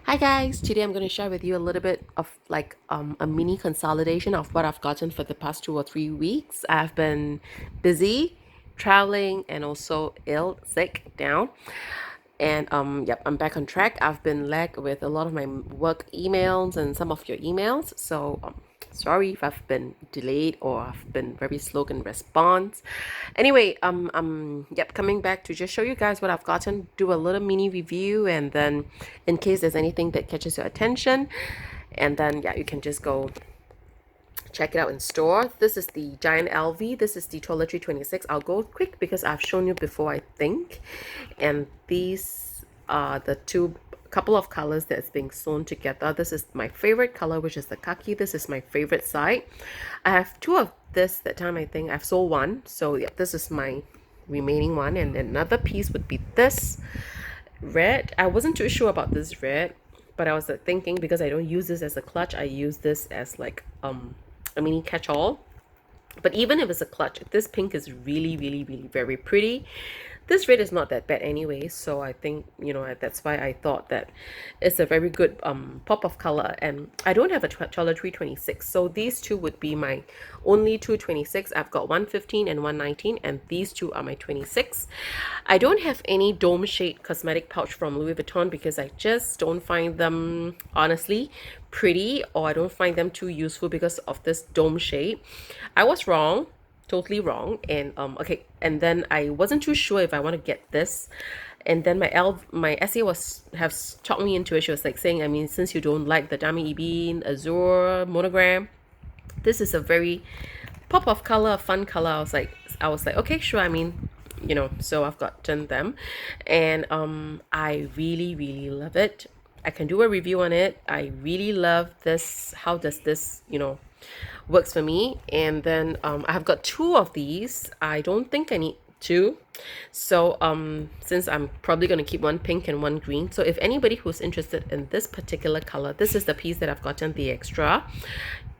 Hi guys, today I'm going to share with you a little bit of a mini consolidation of what I've gotten for the past 2 or 3 weeks. I've been busy traveling and also ill, sick, down. And yep, I'm back on track. I've been lagged with a lot of my work emails and some of your emails. So sorry if I've been delayed or I've been very slow in response. Anyway, yep, coming back to just show you guys what I've gotten, do a little mini review, and then in case there's anything that catches your attention, and then yeah, you can just go check it out in store. This is the giant LV. This is the toiletry 26. I'll go quick because I've shown you before, I think. And these are the couple of colors that's being sewn together. This is my favorite color, which is the khaki. This is my favorite side. I have two of this that time. I think I've sold one. So yeah, this is my remaining one. And another piece would be this red. I wasn't too sure about this red, but I was thinking because I don't use this as a clutch, I use this as like a mini catch-all. But even if it's a clutch, this pink is really very pretty. This red is not that bad anyway, so I think, that's why I thought that it's a very good pop of color. And I don't have a toiletry 26, so these two would be my only two 26. I've got 115 and 119, and these two are my 26. I don't have any dome shade cosmetic pouch from Louis Vuitton because I just don't find them, honestly, pretty, or I don't find them too useful because of this dome shade. I was wrong, totally wrong. And okay, and then I wasn't too sure if I want to get this. And then my essay has talked me into it. She was like saying, I mean, since you don't like the Dami Ibin Azure monogram, this is a very pop of color, fun color. I was like, okay, sure. I mean, so I've gotten them, and I really love it. I can do a review on it. I really love this. How does this, works for me? And then I have got two of these. I don't think I need two. So since I'm probably going to keep one pink and one green, so if anybody who's interested in this particular color, this is the piece that I've gotten the extra.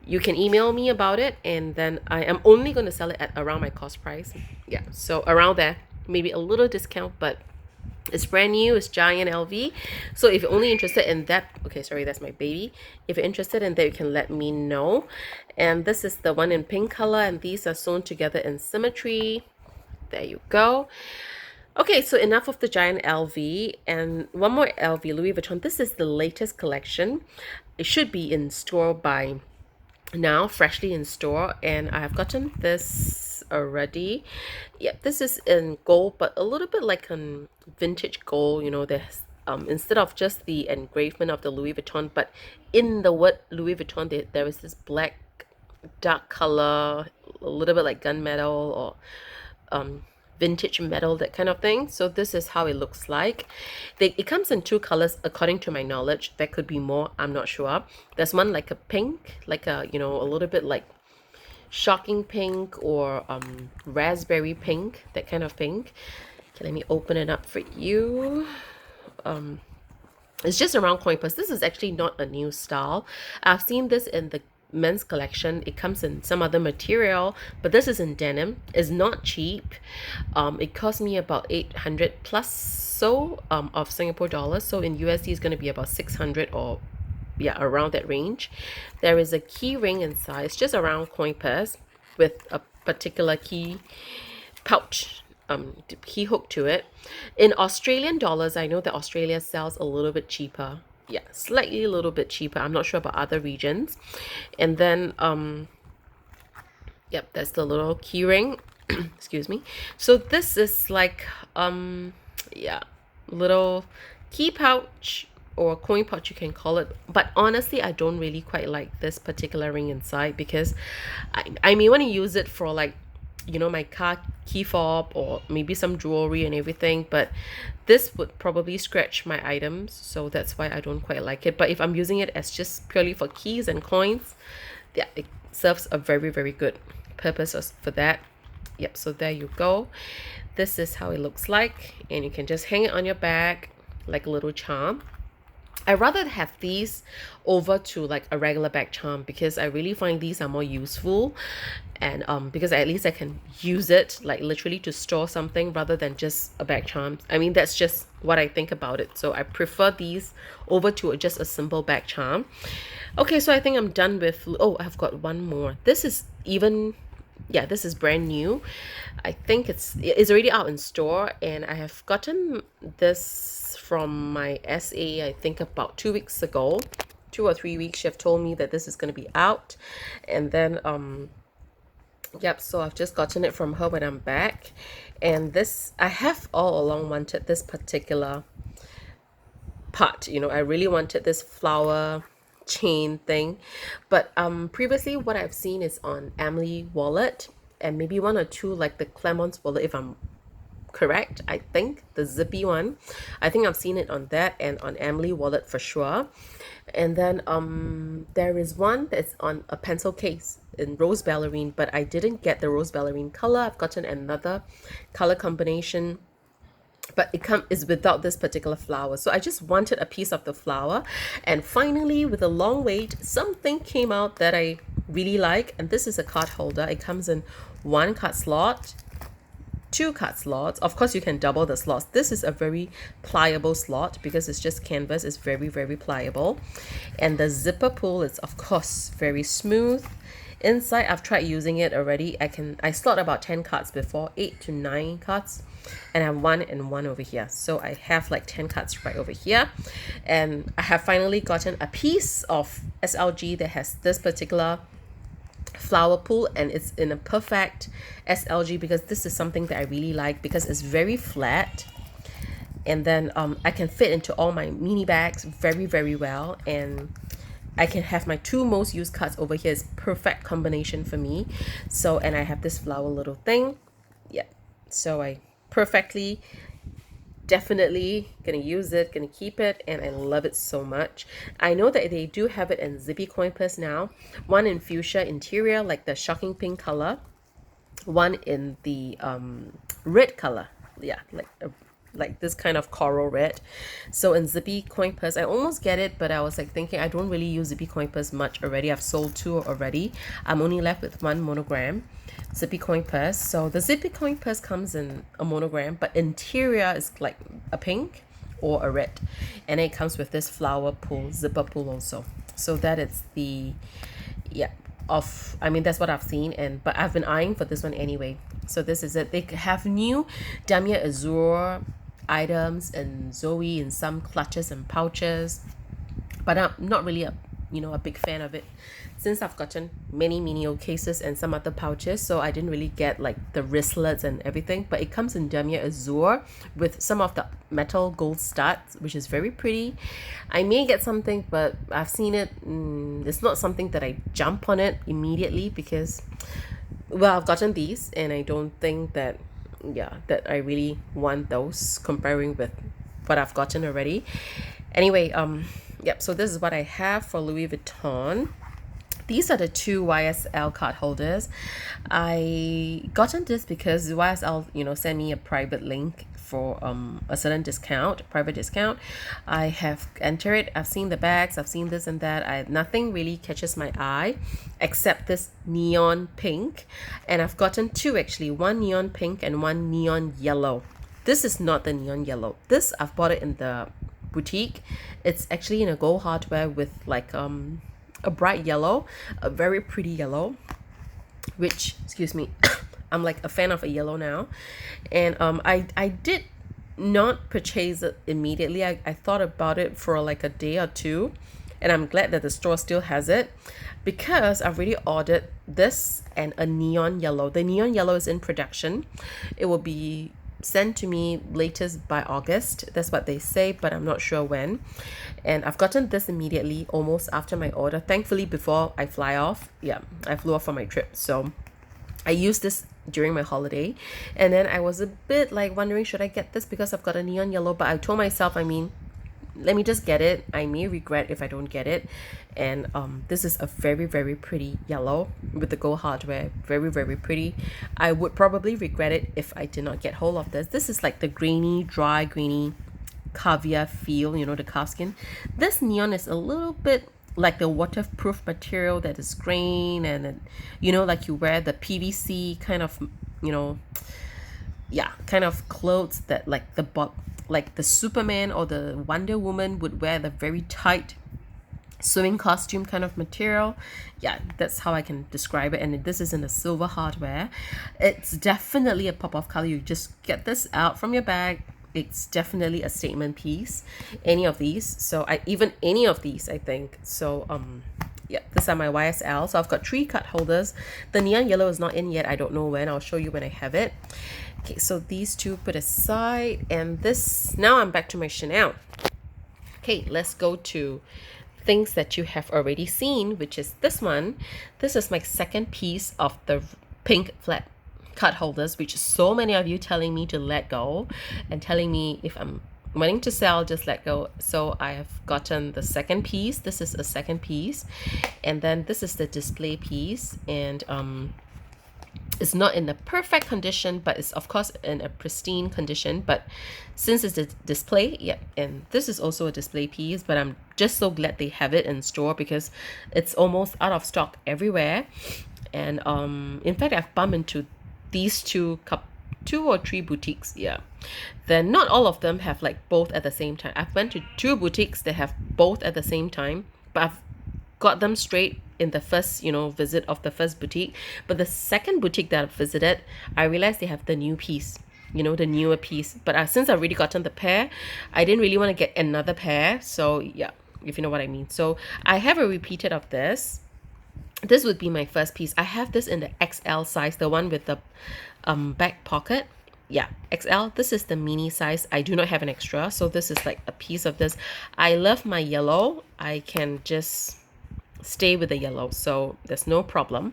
You can email me about it, and then I am only going to sell it at around my cost price. Yeah, so around there, maybe a little discount, but it's brand new. It's giant LV. So if you're only interested in that, okay, sorry, that's my baby. If you're interested in that, you can let me know. And this is the one in pink color, and these are sewn together in symmetry. There you go. Okay, so enough of the giant LV, and one more LV, Louis Vuitton. This is the latest collection. It should be in store by now, freshly in store, and I have gotten this already. Yeah, this is in gold, but a little bit like a vintage gold. There's instead of just the engravement of the Louis Vuitton, but in the word Louis Vuitton, there is this black dark color, a little bit like gunmetal or vintage metal, that kind of thing. So this is how it looks like. It comes in two colors according to my knowledge. There could be more, I'm not sure. There's one like a pink, like a a little bit like shocking pink, or raspberry pink, that kind of pink. Okay, let me open it up for you. It's just around coin purse. This is actually not a new style. I've seen this in the men's collection. It comes in some other material, but this is in denim. It's not cheap. It cost me about 800 plus of Singapore dollars. So in USD it's going to be about 600, or yeah, around that range. There is a key ring inside. It's just around coin purse with a particular key pouch key hook to it. In Australian dollars, I know that Australia sells a little bit cheaper. Yeah, slightly a little bit cheaper. I'm not sure about other regions. And then yep, that's the little key ring. Excuse me. So this is like yeah, little key pouch or coin pouch, you can call it. But honestly, I don't really quite like this particular ring inside because I may want to use it for like my car key fob or maybe some jewelry and everything, but this would probably scratch my items, so that's why I don't quite like it. But if I'm using it as just purely for keys and coins, yeah, it serves a very good purpose for that. Yep, so there you go. This is how it looks like, and you can just hang it on your bag like a little charm. I rather have these over to like a regular bag charm because I really find these are more useful, and because at least I can use it like literally to store something rather than just a bag charm. I mean, that's just what I think about it. So I prefer these over to just a simple bag charm. Okay, so I think I'm done with, oh, I've got one more. This is even, yeah, this is brand new. I think it's already out in store, and I have gotten this from my SA, I think about 2 weeks ago, 2 or 3 weeks. She have told me that this is going to be out, and then yep, so I've just gotten it from her when I'm back. And this, I have all along wanted this particular part. I really wanted this flower chain thing. But previously what I've seen is on Emily wallet, and maybe one or two like the Clement's wallet, if I'm correct. I think the zippy one, I think I've seen it on that and on Emily wallet for sure. And then there is one that's on a pencil case in rose ballerine, but I didn't get the rose ballerine color. I've gotten another color combination, but is without this particular flower. So I just wanted a piece of the flower, and finally, with a long wait, something came out that I really like. And this is a card holder. It comes in one card slot, two card slots. Of course, you can double the slots. This is a very pliable slot because it's just canvas. It's very, very pliable. And the zipper pull is, of course, very smooth. Inside, I've tried using it already. I slot about 10 cards before, 8 to 9 cards. And I have one and one over here. So I have like 10 cards right over here. And I have finally gotten a piece of SLG that has this particular flower pool, and it's in a perfect SLG because this is something that I really like because it's very flat, and then I can fit into all my mini bags very, very well, and I can have my two most used cards over here. It's perfect combination for me. So, and I have this flower little thing. Yeah, so I perfectly, definitely gonna use it, gonna keep it, and I love it so much. I know that they do have it in zippy coin purse now, one in fuchsia interior like the shocking pink color, one in the red color, yeah, like this kind of coral red. So in zippy coin purse, I almost get it, but I was like thinking I don't really use zippy coin purse much already. I've sold two already. I'm only left with one monogram zippy coin purse. So the zippy coin purse comes in a monogram, but interior is like a pink or a red, and it comes with this flower pull, zipper pull also. So that is the, yeah, I mean, that's what I've seen, but I've been eyeing for this one anyway. So this is it. They have new Damier Azure items and Zoe in some clutches and pouches, but I'm not really a big fan of it since I've gotten many mini cases and some other pouches. So I didn't really get like the wristlets and everything, but it comes in Damier Azure with some of the metal gold studs, which is very pretty. I may get something, but I've seen it. It's not something that I jump on it immediately because, well, I've gotten these and I don't think that, yeah, that I really want those comparing with what I've gotten already. Anyway, yep, so this is what I have for Louis Vuitton. These are the two YSL card holders. I gotten this because YSL, sent me a private link for a certain private discount. I have entered it. I've seen the bags. I've seen this and that. Nothing really catches my eye except this neon pink, and I've gotten two actually. One neon pink and one neon yellow. This is not the neon yellow. This I've bought it in the boutique. It's actually in a gold hardware with like a bright yellow, a very pretty yellow, which, excuse me, I'm like a fan of a yellow now. And I did not purchase it immediately. I thought about it for like a day or two, and I'm glad that the store still has it because I've already ordered this and a neon yellow. The neon yellow is in production. It will be sent to me latest by August. That's what they say, but I'm not sure when. And I've gotten this immediately, almost after my order. Thankfully, before I fly off. Yeah, I flew off for my trip. So I used this during my holiday. And then I was a bit like wondering, should I get this because I've got a neon yellow? But I told myself, I mean, let me just get it. I may regret if I don't get it. And this is a very, very pretty yellow with the gold hardware. Very, very pretty. I would probably regret it if I did not get hold of this. This is like the dry grainy caviar feel, you know, the calfskin. This neon is a little bit like the waterproof material that is grain, and you know, like you wear the PVC kind of, you know, yeah, kind of clothes that like like the Superman or the Wonder Woman would wear, the very tight swimming costume kind of material. Yeah, that's how I can describe it. And this is in a silver hardware. It's definitely a pop of color. You just get this out from your bag. It's definitely a statement piece, any of these. So I even any of these, I think. So yeah, these are my YSL. So I've got 3 card holders. The neon yellow is not in yet. I don't know when. I'll show you when I have it. Okay, so these two put aside, and this, now I'm back to my Chanel. Okay, let's go to things that you have already seen, which is this one. This is my second piece of the pink flat card holders, which so many of you telling me to let go and telling me if I'm wanting to sell, just let go. So I have gotten the second piece. This is a second piece, and then this is the display piece, and it's not in the perfect condition, but it's of course in a pristine condition. But since it's a display, yeah, and this is also a display piece, but I'm just so glad they have it in store because it's almost out of stock everywhere. And in fact, I've bumped into these two or three boutiques. Yeah, then not all of them have like both at the same time. I've went to 2 boutiques that have both at the same time, but I've got them straight in the first, you know, visit of the first boutique. But the second boutique that I've visited, I realized they have the new piece, you know, the newer piece. But since I've already gotten the pair, I didn't really want to get another pair. So yeah, if you know what I mean. So I have a repeated of this. This would be my first piece. I have this in the XL size, the one with the back pocket. Yeah, XL. This is the mini size. I do not have an extra, so this is like a piece of this. I love my yellow. I can just stay with the yellow, so there's no problem.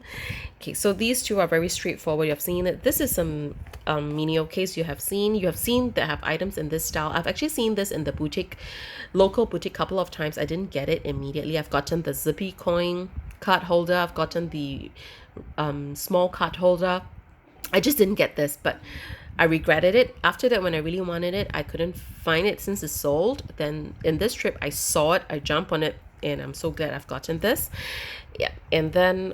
Okay, so these two are very straightforward. You have seen it. This is some mini case you have seen that have items in this style. I've actually seen this in the boutique, local boutique, couple of times. I didn't get it immediately. I've gotten the zippy coin card holder. I've gotten the small card holder. I just didn't get this, but I regretted it. After that, when I really wanted it, I couldn't find it since it's sold. Then in this trip, I saw it, I jumped on it, and I'm so glad I've gotten this. Yeah, and then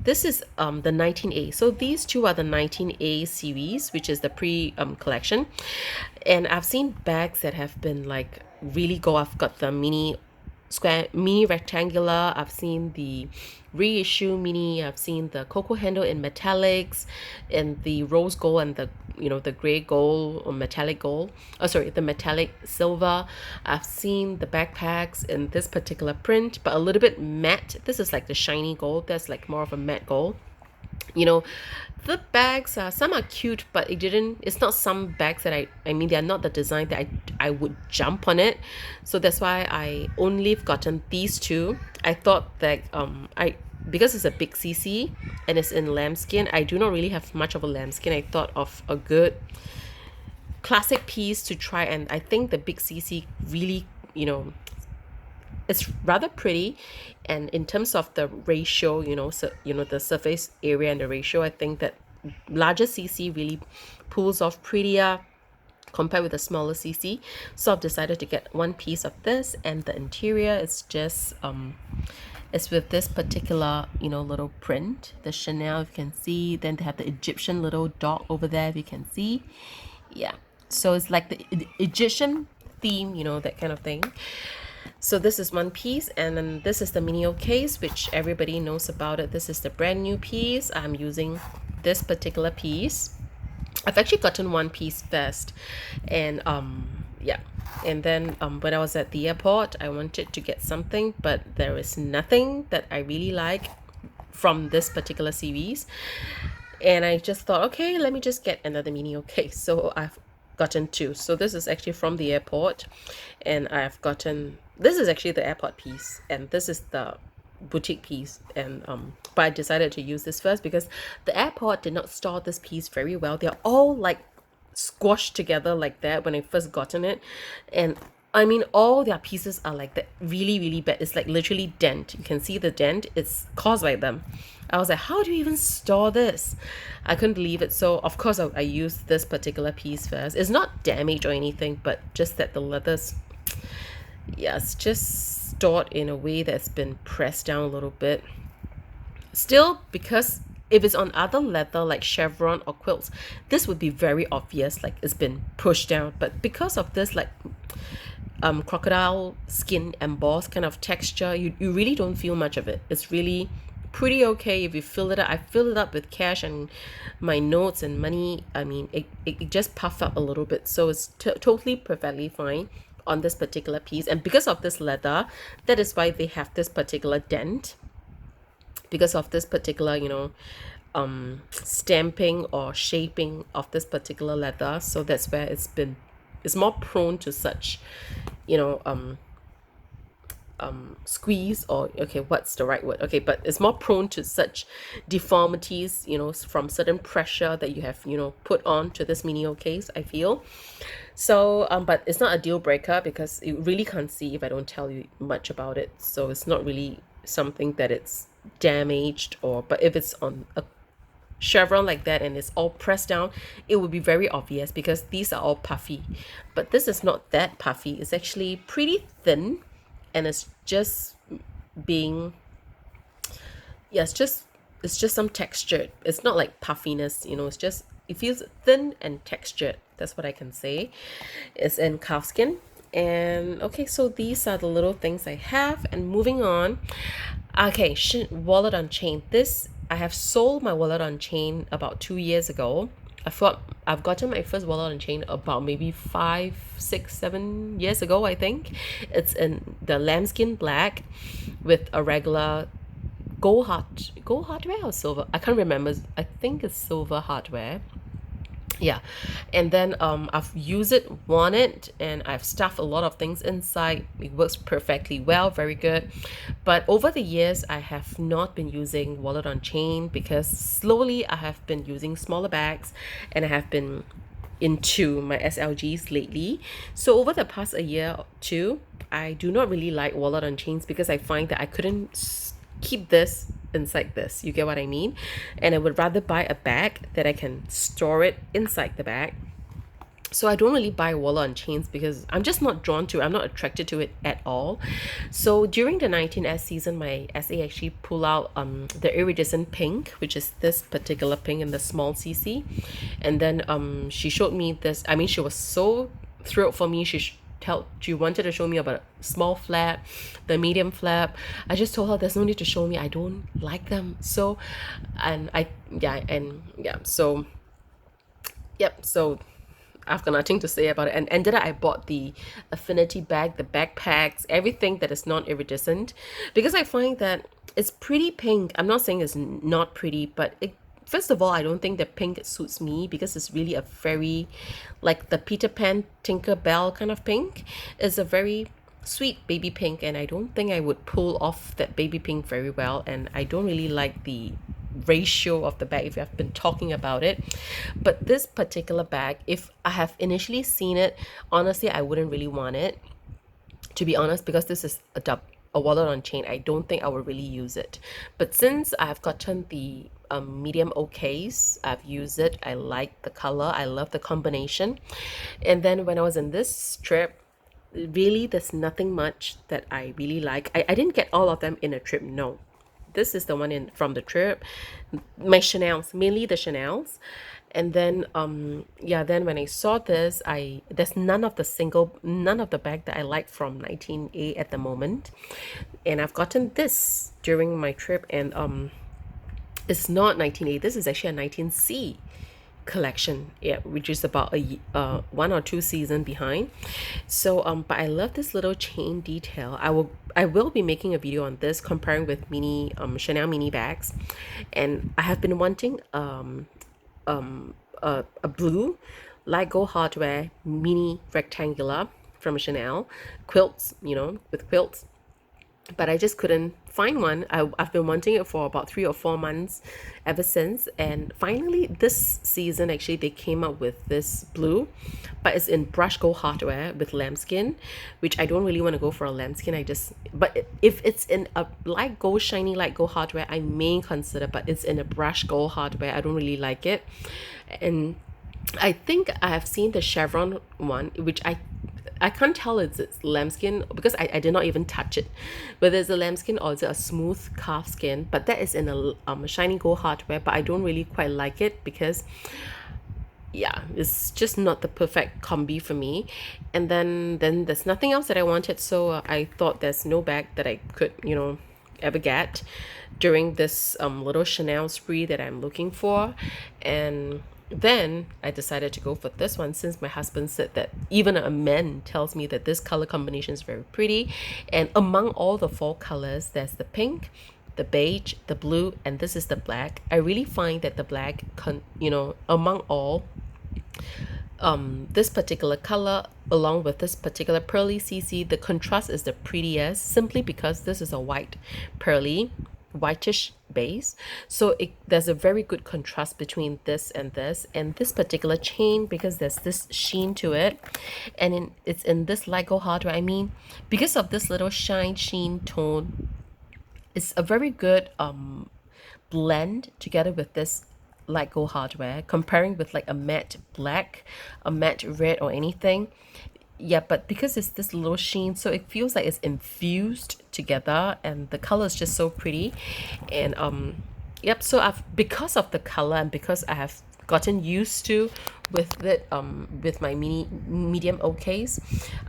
this is the 19A. So these two are the 19A series, which is the pre collection. And I've seen bags that have been like really go. I've got the mini square, mini rectangular. I've seen the reissue mini. I've seen the cocoa handle in metallics, and the rose gold, and the, you know, the gray gold or metallic gold. Oh, sorry, the metallic silver. I've seen the backpacks in this particular print, but a little bit matte. This is like the shiny gold. That's like more of a matte gold. You know, the bags are, some are cute, but it's not some bags that I mean, they're not the design that I would jump on it. So that's why I only have gotten these two. I thought that because it's a big CC and it's in lambskin, I do not really have much of a lambskin. I thought of a good classic piece to try, and I think the big CC really, you know, it's rather pretty. And in terms of the ratio, you know, so you know, the surface area and the ratio, I think that larger CC really pulls off prettier compared with the smaller CC. So I've decided to get one piece of this, and the interior is just it's with this particular, you know, little print, the Chanel, if you can see. Then they have the Egyptian little dog over there, if you can see. Yeah, so it's like the Egyptian theme, you know, that kind of thing. So this is one piece, and then this is the mini case, which everybody knows about it. This is the brand new piece. I'm using this particular piece. I've actually gotten one piece first, and yeah, and then when I was at the airport, I wanted to get something, but there is nothing that I really like from this particular series, and I just thought, okay, let me just get another mini case. So I've gotten 2. So this is actually from the airport, and I've gotten, this is actually the airport piece, and this is the boutique piece. And but I decided to use this first because the airport did not store this piece very well. They're all like squashed together like that when I first gotten it, and I mean, all their pieces are like that, really, really bad. It's like literally dent. You can see the dent. It's caused by them. I was like, how do you even store this? I couldn't believe it. So of course I used this particular piece first. It's not damaged or anything, but just that the leathers, yeah, it's just stored in a way that's been pressed down a little bit. Still, because if it's on other leather like chevron or quilts, this would be very obvious, like it's been pushed down. But because of this, like crocodile skin embossed kind of texture, you really don't feel much of it. It's really pretty okay if you fill it up. I fill it up with cash and my notes and money. I mean, it just puff up a little bit, so it's totally perfectly fine on this particular piece. And because of this leather, that is why they have this particular dent, because of this particular, stamping or shaping of this particular leather. So that's where it's more prone to such, you know squeeze, or okay, what's the right word, okay, but it's more prone to such deformities, from certain pressure that you have, put on to this mini case, I feel. So but it's not a deal breaker, because you really can't see if I don't tell you much about it. So it's not really something that it's damaged, or but if it's on a chevron like that and it's all pressed down, it would be very obvious, because these are all puffy. But this is not that puffy. It's actually pretty thin, and it's just being, yeah, it's just some texture. It's not like puffiness, it's just, it feels thin and textured. That's what I can say. It's in calfskin. And okay, so these are the little things I have. And moving on, okay, wallet on chain. This, I have sold my wallet on chain about 2 years ago. I thought I've gotten my first wallet on chain about maybe 5, 6, 7 years ago, I think. It's in the lambskin black with a regular gold hardware or silver. I can't remember. I think it's silver hardware. Yeah. And then I've used it, worn it, and I've stuffed a lot of things inside. It works perfectly well, very good. But over the years, I have not been using wallet on chain, because slowly I have been using smaller bags, and I have been into my SLGs lately. So over the past a year or two, I do not really like wallet on chains, because I find that I couldn't keep this inside this. You get what I mean? And I would rather buy a bag that I can store it inside the bag. So I don't really buy wallet on chains, because I'm just not drawn to it. I'm not attracted to it at all. So during the 19S season, my SA actually pulled out the iridescent pink, which is this particular pink in the small CC. And then she showed me this. I mean, she was so thrilled for me. She wanted to show me about a small flap, the medium flap. I just told her there's no need to show me. I don't like them. So, and I, yeah, and yeah, so, yep. So I've got nothing to say about it. And then I bought the affinity bag, the backpacks, everything that is non-iridescent, because I find that it's pretty pink. I'm not saying it's not pretty, but first of all, I don't think the pink suits me, because it's really a very, like the Peter Pan Tinkerbell kind of pink. It's a very sweet baby pink, and I don't think I would pull off that baby pink very well. And I don't really like the ratio of the bag, if you have been talking about it. But this particular bag, if I have initially seen it, honestly, I wouldn't really want it, to be honest, because this is a wallet on chain. I don't think I will really use it. But since I've gotten the medium case, I've used it. I like the color. I love the combination. And then when I was in this trip, really, there's nothing much that I really like. I didn't get all of them in a trip, no. This is the one in from the trip. My Chanel's, mainly the Chanel's. And then yeah, then when I saw this, there's none of the bag that I like from 19A at the moment. And I've gotten this during my trip, and it's not 19A. This is actually a 19C collection, yeah, which is about a 1 or 2 season behind. So but I love this little chain detail. I will be making a video on this, comparing with mini Chanel mini bags. And I have been wanting a blue light gold hardware mini rectangular from Chanel quilts, with quilts, but I just couldn't find one. I've been wanting it for about 3 or 4 months ever since. And finally, this season, actually, they came up with this blue, but it's in brush gold hardware with lambskin, which I don't really want to go for a lambskin. But if it's in a light gold, shiny light gold hardware, I may consider, but it's in a brush gold hardware. I don't really like it. And I think I have seen the chevron one, which I can't tell it's lambskin because I did not even touch it, whether it's a lambskin or it's a smooth calf skin. But that is in a shiny gold hardware. But I don't really quite like it because yeah, it's just not the perfect combi for me. And then there's nothing else that I wanted, so I thought there's no bag that I could ever get during this little Chanel spree that I'm looking for. And then I decided to go for this one since my husband said that even a man tells me that this color combination is very pretty. And among all the four colors, there's the pink, the beige, the blue, and this is the black. I really find that the black, among all, this particular color along with this particular pearly CC, the contrast is the prettiest simply because this is a whitish base. So there's a very good contrast between this and this particular chain because there's this sheen to it, and it's in this light gold hardware. I mean, because of this little sheen tone, it's a very good blend together with this light gold hardware, comparing with like a matte black, a matte red, or anything. Yeah, but because it's this little sheen, so it feels like it's infused together, and the color is just so pretty. And yep, so I've, because of the color and because I have gotten used to with my medium OKs,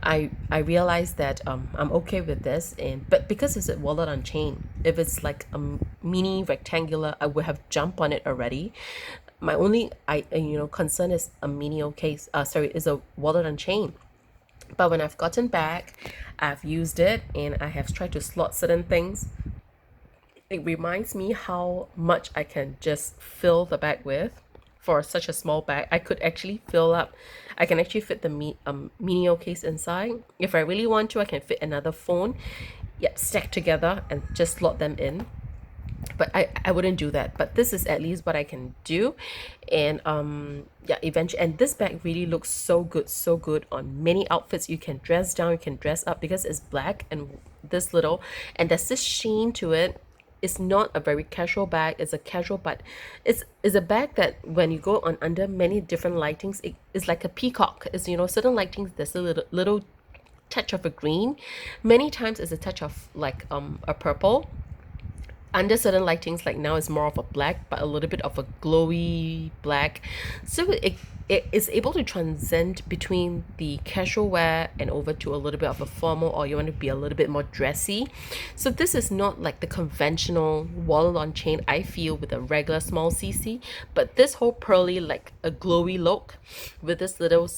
I realized that I'm okay with this. And but because it's a wallet on chain, if it's like a mini rectangular, I would have jumped on it already. My only concern is a mini OKs, sorry, is a wallet on chain. But when I've gotten back, I've used it and I have tried to slot certain things. It reminds me how much I can just fill the bag with. For such a small bag, I could actually fill up. I can actually fit the mini case inside. If I really want to, I can fit another phone. Yep, stacked together and just slot them in. But I wouldn't do that. But this is at least what I can do. And yeah, eventually, and this bag really looks so good on many outfits. You can dress down, you can dress up because it's black and this little, and there's this sheen to it. It's not a very casual bag. It's a casual, but it's a bag that when you go on under many different lightings, it's like a peacock. It's certain lightings there's a little touch of a green. Many times it's a touch of like a purple. Under certain lightings, like now it's more of a black, but a little bit of a glowy black. So it is able to transcend between the casual wear and over to a little bit of a formal, or you want to be a little bit more dressy. So this is not like the conventional wallet on chain I feel with a regular small CC, but this whole pearly, like a glowy look with this little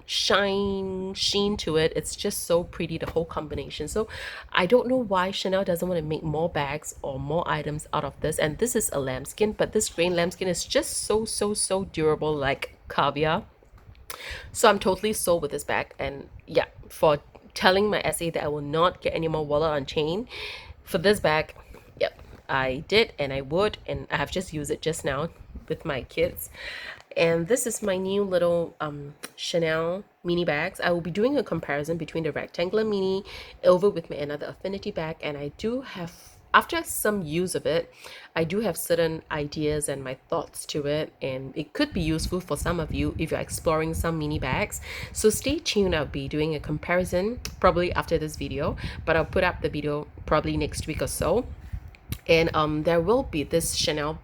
sheen to it, it's just so pretty, the whole combination. So I don't know why Chanel doesn't want to make more bags or more items out of this. And this is a lambskin, but this grain lambskin is just so durable, like caviar. So I'm totally sold with this bag. And yeah, for telling my SA that I will not get any more wallet on chain for this bag, yep, I did, and I would, and I have just used it just now with my kids. And this is my new little Chanel mini bags. I will be doing a comparison between the rectangular mini over with my another affinity bag, and I do have, after some use of it, I do have certain ideas and my thoughts to it, and it could be useful for some of you if you're exploring some mini bags. So stay tuned. I'll be doing a comparison probably after this video, but I'll put up the video probably next week or so. And there will be this Chanel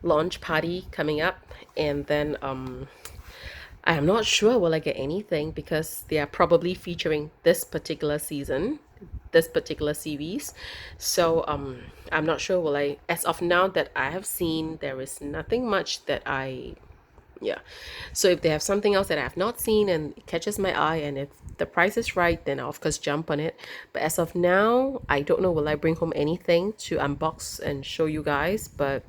launch party coming up, and then I am not sure will I get anything because they are probably featuring this particular season, this particular series. So I'm not sure will I, as of now that I have seen, there is nothing much that yeah. So if they have something else that I have not seen and it catches my eye, and if the price is right, then I'll of course jump on it. But as of now, I don't know will I bring home anything to unbox and show you guys, but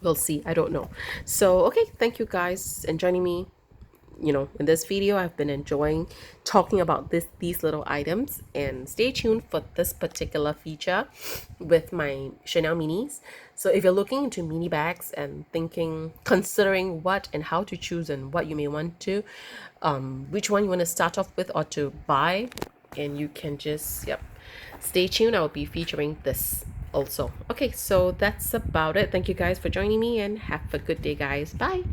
we'll see. I don't know. So okay, thank you guys and joining me in this video, I've been enjoying talking about these little items, and stay tuned for this particular feature with my Chanel minis. So if you're looking into mini bags and considering what and how to choose and what you may want to, which one you want to start off with or to buy, and you can just, yep, stay tuned. I will be featuring this also. Okay, so that's about it. Thank you guys for joining me, and have a good day, guys. Bye.